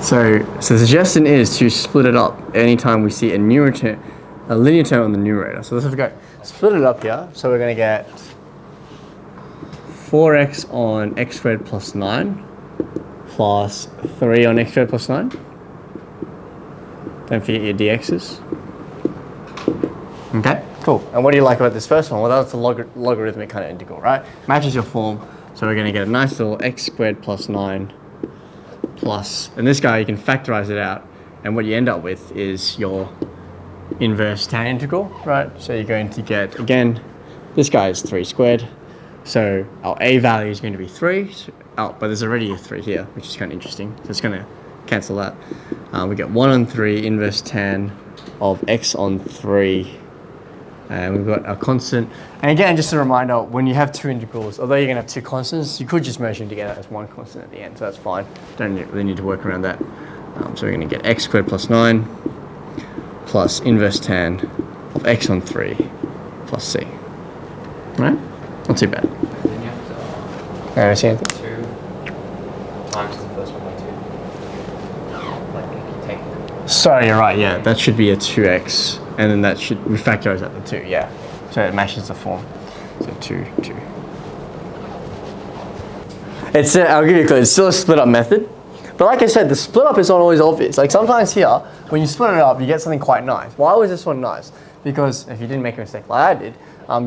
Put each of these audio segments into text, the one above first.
So the suggestion is to split it up anytime we see a linear term on the numerator. So let's go split it up here. So we're going to get 4x on x squared plus 9 plus 3 on x squared plus 9. Don't forget your dx's. Okay, cool. And what do you like about this first one? Well, that's a logarithmic kind of integral, right? Matches your form. So we're going to get a nice little x squared plus 9 plus, and this guy you can factorize it out, and what you end up with is your inverse tan integral, right? So you're going to get, again, this guy is 3 squared. So our a value is going to be 3. But there's already a 3 here, which is kind of interesting. So it's going to cancel that. We get 1 on 3 inverse tan of x on 3. And we've got our constant. And again, just a reminder, when you have two integrals, although you're going to have two constants, you could just merge them together as one constant at the end. So that's fine. Don't really need to work around that. So we're going to get x squared plus 9 plus inverse tan of x on 3 plus c. Right? Not too bad. Then you have to see anything? 2 times the first one by 2. Like if you take Sorry, you're right. Yeah, that should be a 2x, and then that should we factorize out the 2. Yeah, so it matches the form. So 2, 2. It's I'll give you a clue. It's still a split up method, but like I said, the split up is not always obvious. Like sometimes here, when you split it up, you get something quite nice. Why was this one nice? Because if you didn't make a mistake like I did,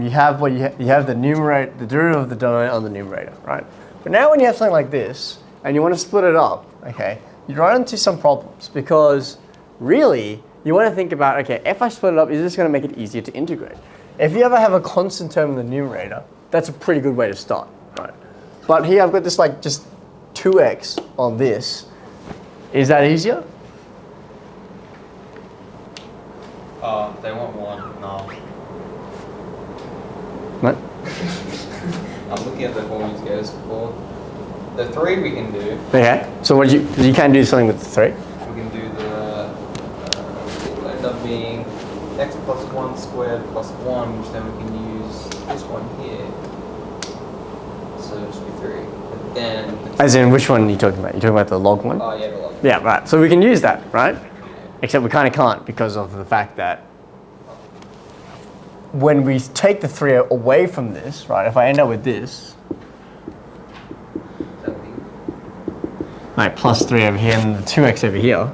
you have what you have the numerator, the derivative of the denominator on the numerator, right? But now when you have something like this and you want to split it up, okay, you run into some problems because really you want to think about, okay, if I split it up, is this going to make it easier to integrate? If you ever have a constant term in the numerator, that's a pretty good way to start, right? But here I've got this like just 2x on this. Is that easier? they want 1. No. What? I'm looking at the form you gave us before. The 3 we can do. Okay. So what you can do something with the 3? We can do the. It will end up being x plus 1 squared plus 1, which then we can use this one here. So it'll just be 3. But then. As in, which one are you talking about? You're talking about the log one? Oh yeah, the log. Yeah, right. So we can use that, right? Except we kind of can't because of the fact that when we take the 3 away from this, right, if I end up with this, right, plus 3 over here and the 2x over here,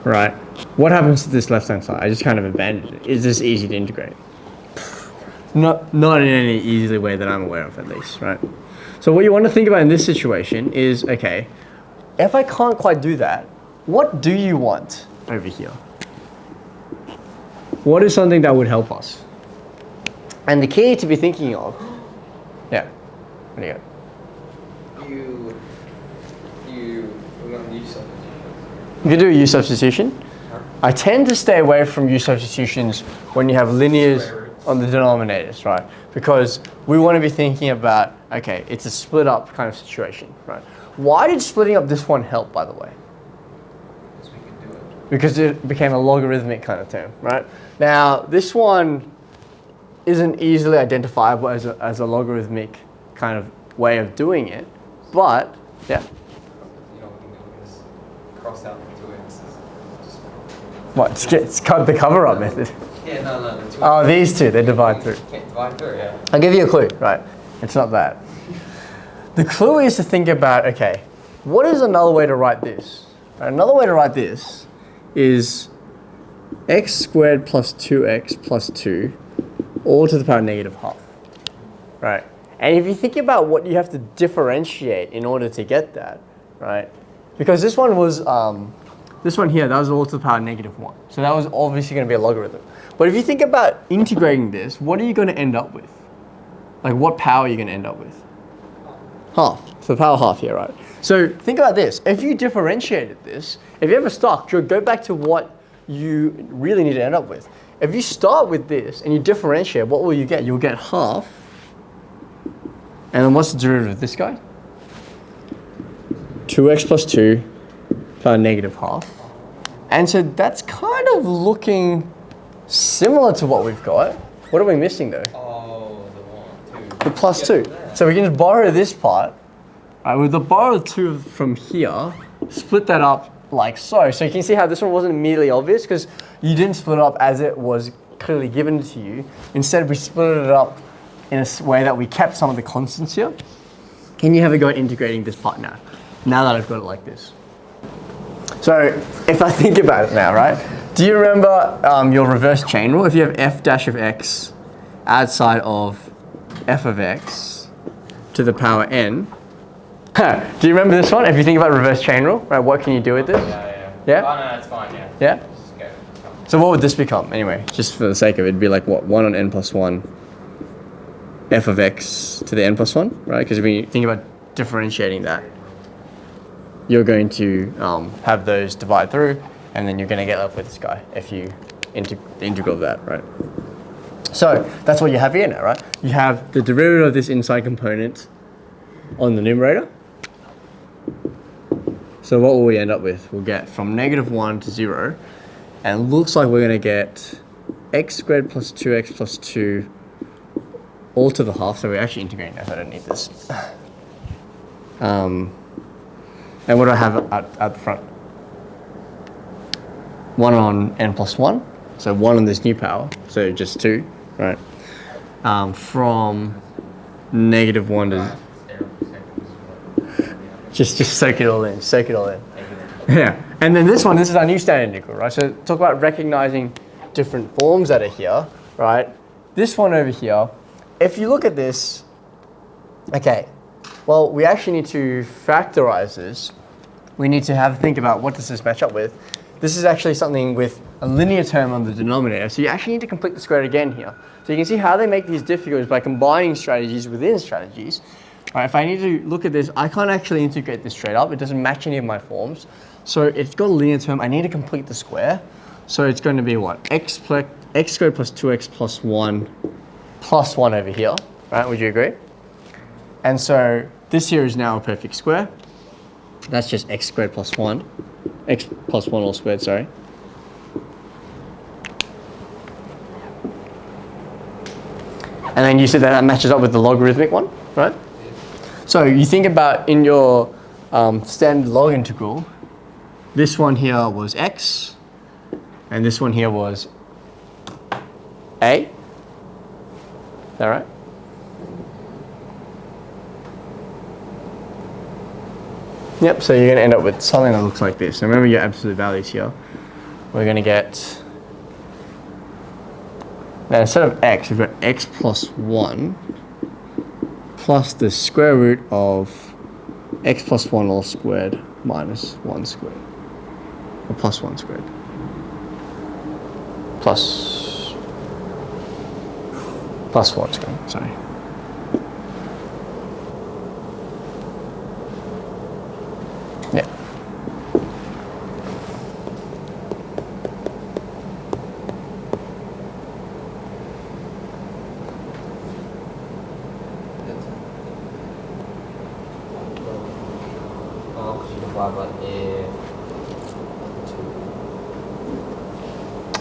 right, what happens to this left-hand side? I just kind of abandoned it. Is this easy to integrate? Not in any easy way that I'm aware of, at least, right? So what you want to think about in this situation is, okay, if I can't quite do that, what do you want over here? What is something that would help us? And the key to be thinking of, yeah, what do you got? We're going to use substitution. You can do a U substitution. I tend to stay away from U substitutions when you have linears on the denominators, right? Because we want to be thinking about, okay, it's a split up kind of situation, right? Why did splitting up this one help, by the way? Because we can do it. Because it became a logarithmic kind of term, right? Now, this one isn't easily identifiable as a logarithmic kind of way of doing it, but, yeah. You know, we can just cross out the 2x's. What, it's cut the cover up method? Yeah, no, the 2x. Oh, these two, they divide through. Can't divide through, yeah. I'll give you a clue, right? It's not that. The clue is to think about, okay, what is another way to write this? Another way to write this is x squared plus 2x plus 2 all to the power negative half, right? And if you think about what you have to differentiate in order to get that, right? Because this one was, this one here, that was all to the power negative 1. So that was obviously going to be a logarithm. But if you think about integrating this, what are you going to end up with? Like what power are you going to end up with? Half. So the power half here, right? So think about this. If you differentiated this, if you ever stuck, go back to what you really need to end up with. If you start with this and you differentiate, what will you get? You'll get half. And then what's the derivative of this guy? 2x plus 2 power negative half. And so that's kind of looking similar to what we've got. What are we missing though? Oh, the 1, 2. The plus 2. So we can just borrow this part. Right, with the borrow 2 from here, split that up like so. So you can see how this one wasn't immediately obvious because you didn't split it up as it was clearly given to you. Instead, we split it up in a way that we kept some of the constants here. Can you have a go at integrating this part now? Now that I've got it like this. So if I think about it now, right? Do you remember your reverse chain rule? If you have f dash of x outside of f of x to the power n. Do you remember this one? If you think about reverse chain rule, right? What can you do with this? Yeah? Oh, no, it's fine, yeah. Yeah? Just go. So what would this become anyway? Just for the sake of it, it'd be like what? 1 on n plus 1 f of x to the n plus 1, right? Because when you think about differentiating that, you're going to have those divide through, and then you're going to get left with this guy if you the integral of that, right? So that's what you have here now, right? You have the derivative of this inside component on the numerator. So what will we end up with? We'll get from -1 to 0, and it looks like we're going to get x squared plus 2x plus 2 all to the half. So we're actually integrating now, so I don't need this. And what do I have at the front? 1 on n plus 1. So 1 on this new power, so just 2, right? From -1 to... Just soak it all in, soak it all in. Yeah, and then this is our new standard integral, right? So talk about recognizing different forms that are here, right? This one over here, if you look at this, okay, well, we actually need to factorize this. We need to think about what does this match up with. This is actually something with a linear term on the denominator, so you actually need to complete the square again here. So you can see how they make these difficult is by combining strategies within strategies. All right, if I need to look at this, I can't actually integrate this straight up. It doesn't match any of my forms. So it's got a linear term. I need to complete the square. So it's going to be what? X squared plus 2x plus 1 over here, right? Would you agree? And so this here is now a perfect square. That's just x squared plus 1. X plus 1 all squared, sorry. And then you said that matches up with the logarithmic one, right? So you think about in your standard log integral, this one here was x, and this one here was a. Is that right? Yep, so you're going to end up with something that looks like this. Now remember your absolute values here. We're going to get, now instead of x, we've got x plus 1 plus the square root of x plus 1 all squared minus 1 squared. Or plus 1 squared. Plus 1 squared, sorry. Yeah.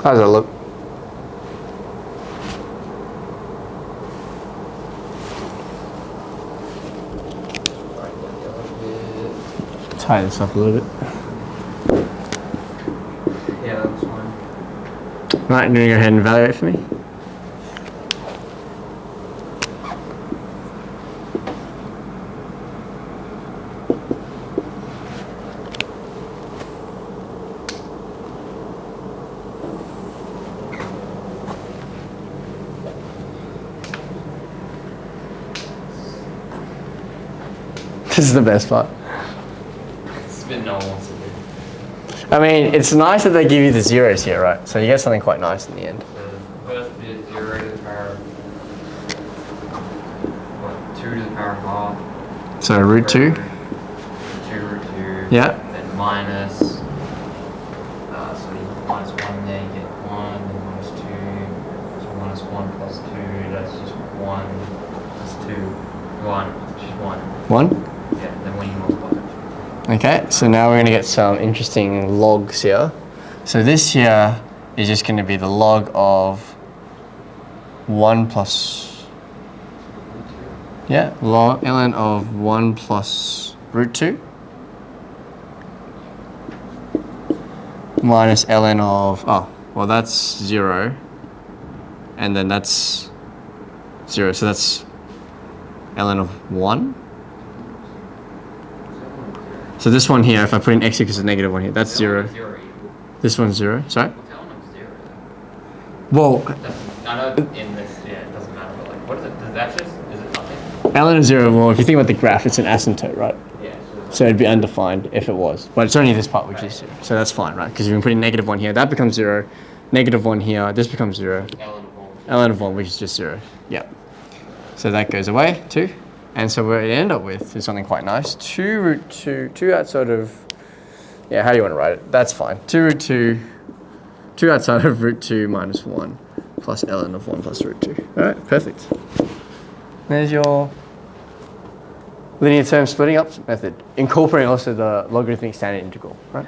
How does that look? Tie this up a little bit. Yeah, that looks fine. Right, and then go ahead and evaluate for me. This is the best part. It's a bit no one wants to do. I mean, it's nice that they give you the zeros here, right? So you get something quite nice in the end. So first bit is 0 to the power of, what, 2 to the power of half. So root 2. 2 root 2. Yeah. Then minus, so you minus 1 there, you get 1, then minus 2. So minus 1 plus 2, that's just 1 plus 2. 1, just 1. 1? Yeah, then when you multiply it. Okay, so now we're going to get some interesting logs here. So this here is just going to be the log of 1 plus, yeah, ln of 1 plus root 2. minus ln of, oh, well that's 0. And then that's 0, so that's ln of 1. So this one here, if I put in x equals a negative 1 here, that's 0. This one's 0, sorry? Well, I know in this, yeah, it doesn't matter, but like, what is it? Does that just, is it nothing? ln of 0, well, if you think about the graph, it's an asymptote, right? Yeah. So it'd be undefined if it was. But it's only this part which is 0. So that's fine, right? Because if you put in negative 1 here, that becomes 0. Negative 1 here, this becomes 0. ln of 1, which is just 0. Yep. So that goes away too. And so what we end up with is something quite nice. 2 root 2, 2 outside of, yeah, how do you want to write it? That's fine. 2 root 2, 2 outside of root 2 minus 1 plus ln of 1 plus root 2. All right, perfect. There's your linear term splitting up method, incorporating also the logarithmic standard integral, right?